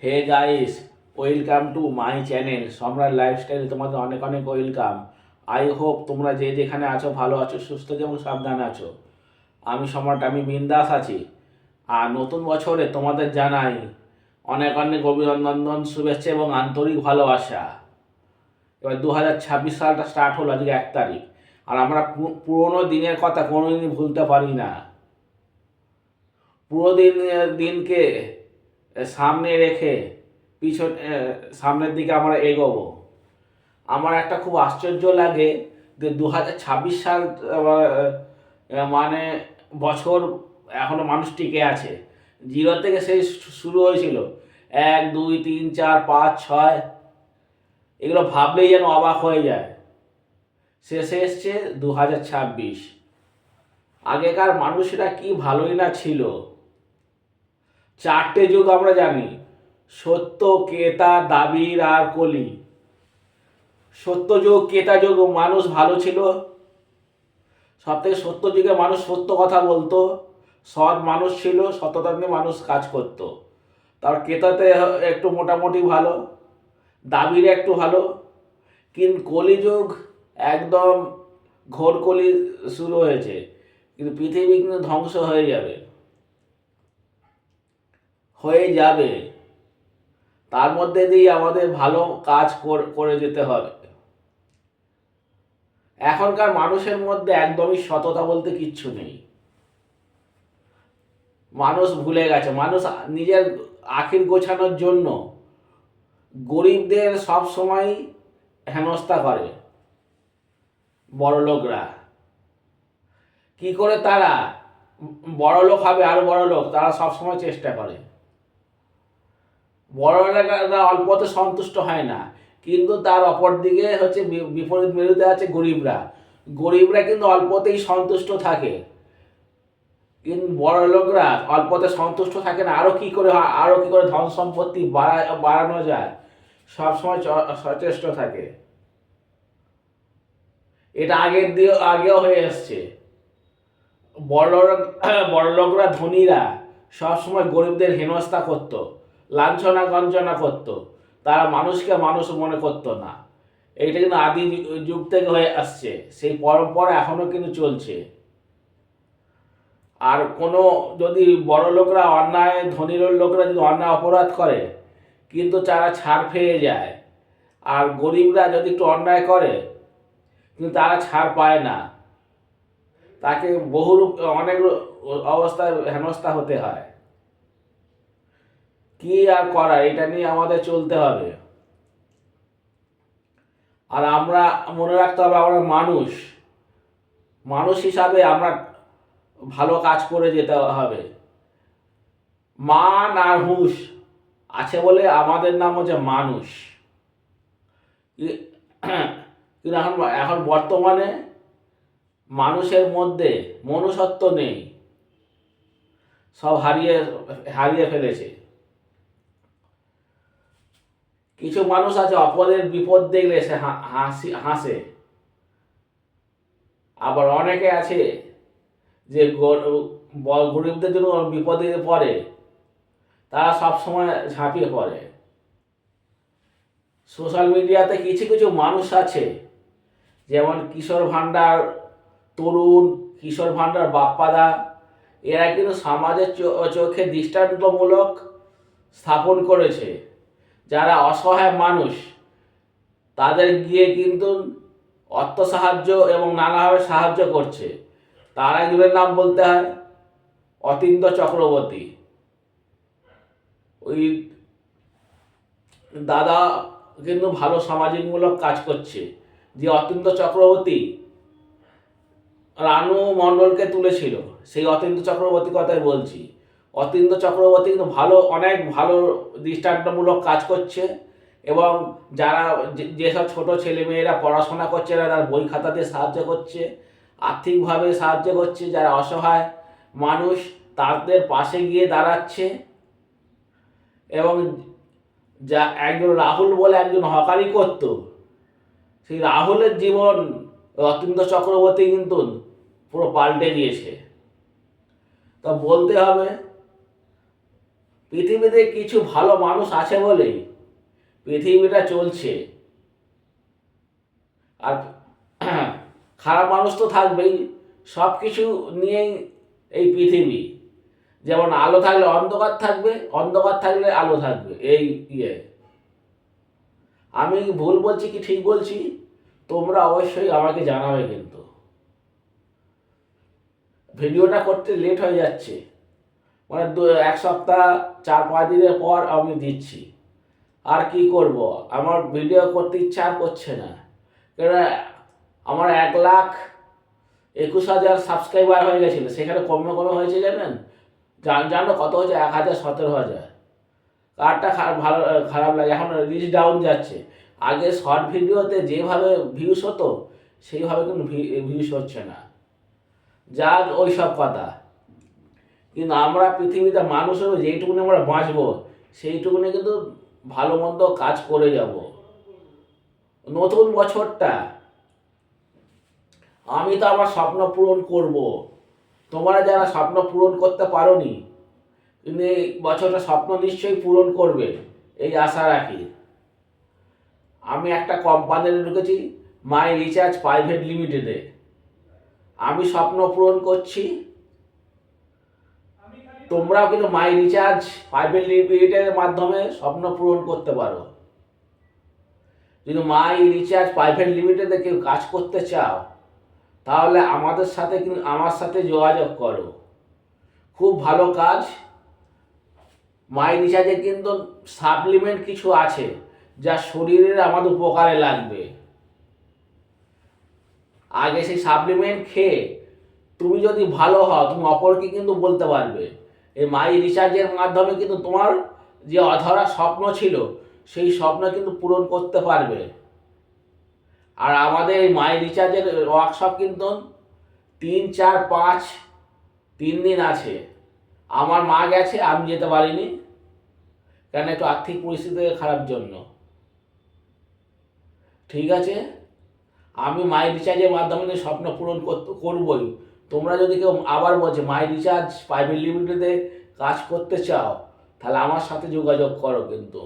Hey guys, welcome to my channel Samrat lifestyle. তোমাদের অনেক অনেক ওয়েলকাম। আই হোপ তোমরা যে যেখানে আছো ভালো আছো, সুস্থ এবং সাবধানে আছো। আমি সম্রাট, আমি বিন্দাস আছি। আর নতুন বছরে তোমাদের জানাই অনেক অনেক অভিনন্দন, শুভেচ্ছা এবং আন্তরিক ভালোবাসা। এবার 2026 সালটা স্টার্ট হলো আজকে 1 তারিখ। আর আমরা পুরোনো দিনের কথা কোনোদিনই ভুলতে পারি না। পুরো দিনকে সামনে রেখে পিছন সামনের দিকে আমরা এগোবো। আমার একটা খুব আশ্চর্য লাগে যে 2026 সাল মানে বছর এখনো মানুষ টিকে আছে। জিরো থেকে সেই শুরু হয়েছিল, 1 2 3 4 5 6, এগুলো ভাবলেই যেন অবাক হয়ে যায়। শেষে এসছে 2026। আগেকার মানুষেরা কি ভালোই না ছিল। 4টে যুগ আমরা জানি: সত্য, ক্রেতা, দাবির আর কলি। সত্য যুগ, ক্রেতা যুগ মানুষ ভালো ছিল। সব থেকে সত্য যুগে মানুষ সত্য কথা বলতো, সৎ মানুষ ছিল, সততা নিয়ে মানুষ কাজ করত। তার ক্রেতাতে একটু মোটামুটি ভালো, দাবির একটু ভালো। কিন্তু কলিযুগ একদম ঘোর কলি শুরু হয়েছে। কিন্তু পৃথিবী কিন্তু ধ্বংস হয়ে যাবে, হয়ে যাবে। তার মধ্যে দিয়ে আমাদের ভালো কাজ করে যেতে হবে। এখনকার মানুষের মধ্যে একদমই সততা বলতে কিচ্ছু নেই। মানুষ ভুলে গেছে। মানুষ নিজের আখির গোছানোর জন্য গরিবদের সব সময় হেনস্থা করে। বড়লোকরা কি করে তারা বড়লোক হবে, আরো বড়লোক, তারা সব সময় চেষ্টা করে। বড়লোকরা অল্পতে সন্তুষ্ট হয় না, কিন্তু তার অপর দিকে হচ্ছে বিপরীত মেরুতে আছে গরিবরা। গরিবরা কিন্তু অল্পতেই সন্তুষ্ট থাকে, কিন্তু বড় লোকরা অল্পতে সন্তুষ্ট থাকে না। আরো কি করে ধন সম্পত্তি বাড়ানো যায়, সবসময় সচেষ্ট থাকে। এটা আগেও হয়ে এসছে। বড় লোকরা, ধনীরা সবসময় গরিবদের হেনস্থা করত, লাঞ্ছনা গঞ্জনা করত। তারা মানুষকে মানুষ মনে করতো না। এইটা কিন্তু আদি যুগ থেকে হয়ে আসছে, সেই পরম্পরা এখনো কিন্তু চলছে। আর কোনো যদি বড় লোকরা অন্যায়, ধনীর লোকরা যদি অন্যায় অপরাধ করে, কিন্তু তারা ছাড় পেয়ে যায়। আর গরিবরা যদি একটু অন্যায় করে, কিন্তু তারা ছাড় পায় না, তাকে বহুরূপ অনেক অবস্থায় হেনস্থা হতে হয়। কি আর করা, এটা নিয়ে আমাদের চলতে হবে। আর আমরা মনে রাখতে হবে, আমরা মানুষ। মানুষ হিসাবে আমরা ভালো কাজ করে যেতে হবে। মান আর হুঁশ আছে বলে আমাদের নাম হচ্ছে মানুষ। কিন্তু এখন এখন বর্তমানে মানুষের মধ্যে মনুষ্যত্ব নেই, সব হারিয়ে ফেলেছে। কিছু মানুষ আছে অপরের বিপদ দেখলে সে হাসে। আবার অনেকে আছে যে গরিবদের জন্য বিপদে পড়ে, তারা সবসময় ঝাঁপিয়ে পড়ে। সোশ্যাল মিডিয়াতে কিছু কিছু মানুষ আছে, যেমন কিশোর ভান্ডার তরুণ, কিশোর ভান্ডার বাপ্পাদা, এরা কিন্তু সমাজের চোখে দৃষ্টান্তমূলক স্থাপন করেছে। যারা অসহায় মানুষ তাদের গিয়ে কিন্তু অর্থ সাহায্য এবং নানাভাবে সাহায্য করছে। তার একজনের নাম বলতে হয় অতীন্দ্র চক্রবর্তী। ওই দাদা কিন্তু ভালো সামাজিকমূলক কাজ করছে। যে অতীন্দ্র চক্রবর্তী রানু মণ্ডলকে তুলেছিল, সেই অতীন্দ্র চক্রবর্তী কথাই বলছি। অতীন্দ্র চক্রবর্তী কিন্তু অনেক ভালো দৃষ্টান্তমূলক কাজ করছে। এবং যারা যেসব ছোট ছেলেমেয়েরা পড়াশোনা করছে, এরা তার বই খাতা দিয়ে সাহায্য করছে, আর্থিকভাবে সাহায্য করছে। যারা অসহায় মানুষ তাদের পাশে গিয়ে দাঁড়াচ্ছে। এবং যা একজন রাহুল বলে একজন হকারি করত, সেই রাহুলের জীবন অতীন্দ্র চক্রবর্তী কিন্তু পুরো পাল্টে দিয়েছে। তা বলতে হবে, পৃথিবীতে কিছু ভালো মানুষ আছে বলেই পৃথিবীটা চলছে, আর খারাপ মানুষ তো থাকবেই। সব কিছু নিয়েই এই পৃথিবী, যেমন আলো থাকলে অন্ধকার থাকবে, অন্ধকার থাকলে আলো থাকবে, এই ইয়ে। আমি ভুল বলছি কি ঠিক বলছি তোমরা অবশ্যই আমাকে জানাবে, কিন্তু ভিডিওটা করতে লেট হয়ে যাচ্ছে, মানে এক সপ্তাহ 4-5 দিনের পর আমি দিচ্ছি। আর কি করব, আমার ভিডিও করতে ইচ্ছা আর করছে না, কেন আমার 1,21,000 সাবস্ক্রাইবার হয়ে গেছিলো, সেখানে কমে কমে হয়েছে জানেন, জানো কত হয়েছে? 1,000-17,000। কারটা ভালো খারাপ লাগে, এখন রিচ ডাউন যাচ্ছে। আগে শর্ট ভিডিওতে যেভাবে ভিউস হতো সেইভাবে কিন্তু ভিউস হচ্ছে না। যাক ওই সব কথা, কিন্তু আমরা পৃথিবীতে মানুষ হবো, যেইটুকুনি আমরা বাঁচবো সেইটুকুনি কিন্তু ভালো মন্দ কাজ করে যাব। নতুন বছরটা আমি তো আমার স্বপ্ন পূরণ করব, তোমরা যারা স্বপ্ন পূরণ করতে পারোনি কিন্তু এই বছরটা স্বপ্ন নিশ্চয়ই পূরণ করবে, এই আশা রাখি। আমি একটা কোম্পানিতে ঢুকেছি, মাই রিচার্জ প্রাইভেট লিমিটেডে। আমি স্বপ্ন পূরণ করছি, তোমরাও কিন্তু মাই রিচার্জ প্রাইভেট লিমিটেডের মাধ্যমে স্বপ্ন পূরণ করতে পারো। যদি মাই রিচার্জ প্রাইভেট লিমিটেডে কেউ কাজ করতে চাও তাহলে আমাদের সাথে কিন্তু আমার সাথে যোগাযোগ করো, খুব ভালো কাজ। মাই রিচার্জে কিন্তু সাপ্লিমেন্ট কিছু আছে যা শরীরের আমাদের উপকারে লাগবে। আগে সেই সাপ্লিমেন্ট খেয়ে তুমি যদি ভালো হও তুমি অপরকে কিন্তু বলতে পারবে। এই মাই রিচার্জের মাধ্যমে কিন্তু তোমার যে অধরা স্বপ্ন ছিল সেই স্বপ্ন কিন্তু পূরণ করতে পারবে। আর আমাদের এই মাই রিচার্জের ওয়ার্কশপ কিন্তু 3, 4, 5 3 দিন আছে। আমার মা গেছে, আমি যেতে পারিনি, কেন একটু আর্থিক পরিস্থিতি খারাপ জন্য। ঠিক আছে, আমি মাই রিচার্জের মাধ্যমে স্বপ্ন পূরণ করবই। তোমরা যদি কেউ আবার বলছে মাই রিচার্জ প্রাইভেট লিমিটেডে কাজ করতে চাও তাহলে আমার সাথে যোগাযোগ করো কিন্তু।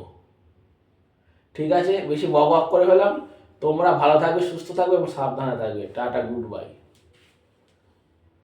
ঠিক আছে, বেশি বক বক করে ফেলাম। তোমরা ভালো থাকবে, সুস্থ থাকবে এবং সাবধানে থাকবে। Tata, good bye.